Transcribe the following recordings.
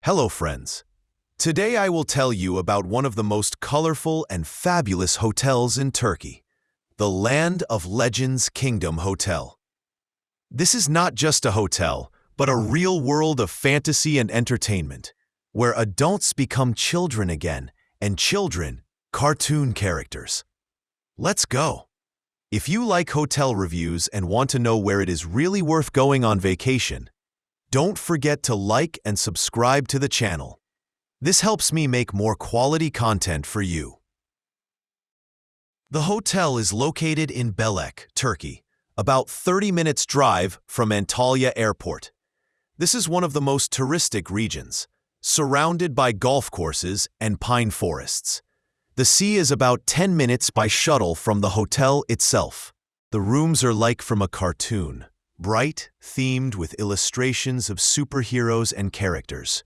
Hello, friends. Today I will tell you about one of the most colorful and fabulous hotels in Turkey, the Land of Legends Kingdom Hotel. This is not just a hotel, but a real world of fantasy and entertainment, where adults become children again, and children, cartoon characters. Let's go! If you like hotel reviews and want to know where it is really worth going on vacation, don't forget to like and subscribe to the channel. This helps me make more quality content for you. The hotel is located in Belek, Turkey, about 30 minutes drive from Antalya Airport. This is one of the most touristic regions, surrounded by golf courses and pine forests. The sea is about 10 minutes by shuttle from the hotel itself. The rooms are like from a cartoon, bright, themed with illustrations of superheroes and characters.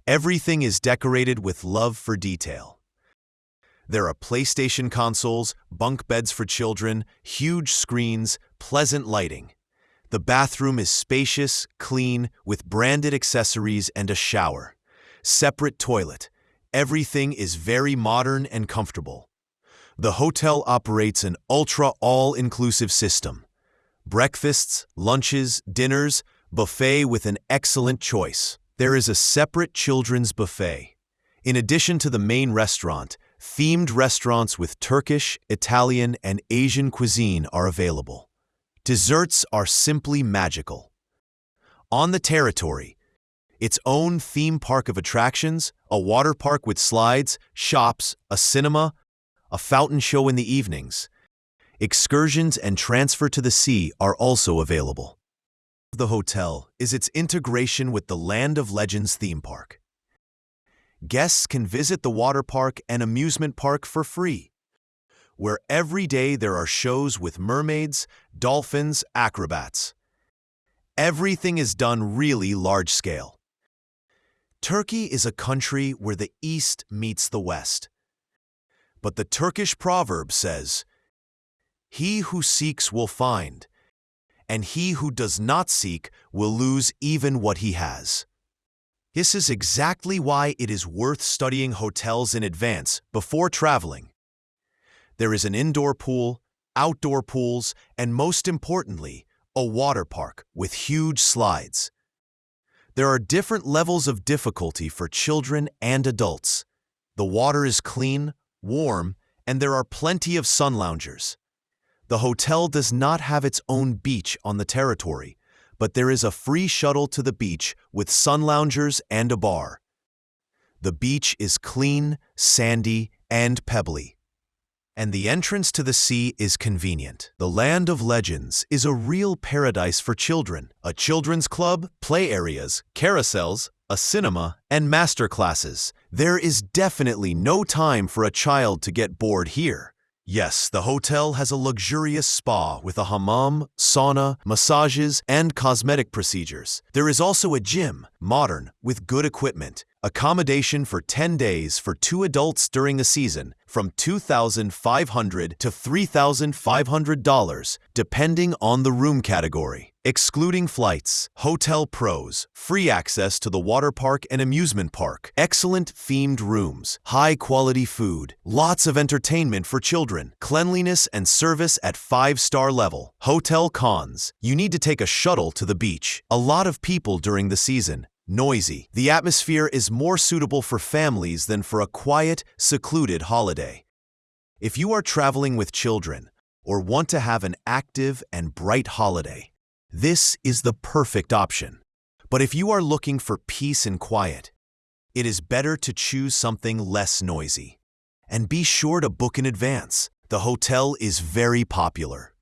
Everything is decorated with love for detail. There are PlayStation consoles, bunk beds for children, huge screens, pleasant lighting. The bathroom is spacious, clean, with branded accessories and a shower. Separate toilet. Everything is very modern and comfortable. The hotel operates an ultra all-inclusive system. Breakfasts, lunches, dinners, buffet with an excellent choice. There is a separate children's buffet. In addition to the main restaurant, themed restaurants with Turkish, Italian, and Asian cuisine are available. Desserts are simply magical. On the territory, its own theme park of attractions, a water park with slides, shops, a cinema, a fountain show in the evenings. Excursions and transfer to the sea are also available. The hotel is its integration with the Land of Legends theme park. Guests can visit the water park and amusement park for free, where every day there are shows with mermaids, dolphins, acrobats. Everything is done really large scale. Turkey is a country where the East meets the West. But the Turkish proverb says, "He who seeks will find, and he who does not seek will lose even what he has." This is exactly why it is worth studying hotels in advance before traveling. There is an indoor pool, outdoor pools, and most importantly, a water park with huge slides. There are different levels of difficulty for children and adults. The water is clean, warm, and there are plenty of sun loungers. The hotel does not have its own beach on the territory, but there is a free shuttle to the beach with sun loungers and a bar. The beach is clean, sandy, and pebbly, and the entrance to the sea is convenient. The Land of Legends is a real paradise for children. A children's club, play areas, carousels, a cinema, and master classes. There is definitely no time for a child to get bored here. Yes, the hotel has a luxurious spa with a hammam, sauna, massages, and cosmetic procedures. There is also a gym, modern, with good equipment. Accommodation for 10 days for 2 adults during the season, from $2,500 to $3,500, depending on the room category. Excluding flights, hotel pros, free access to the water park and amusement park, excellent themed rooms, high-quality food, lots of entertainment for children, cleanliness and service at 5-star level. Hotel cons, you need to take a shuttle to the beach. A lot of people during the season. Noisy. The atmosphere is more suitable for families than for a quiet, secluded holiday. If you are traveling with children or want to have an active and bright holiday, this is the perfect option. But if you are looking for peace and quiet, it is better to choose something less noisy. And be sure to book in advance. The hotel is very popular.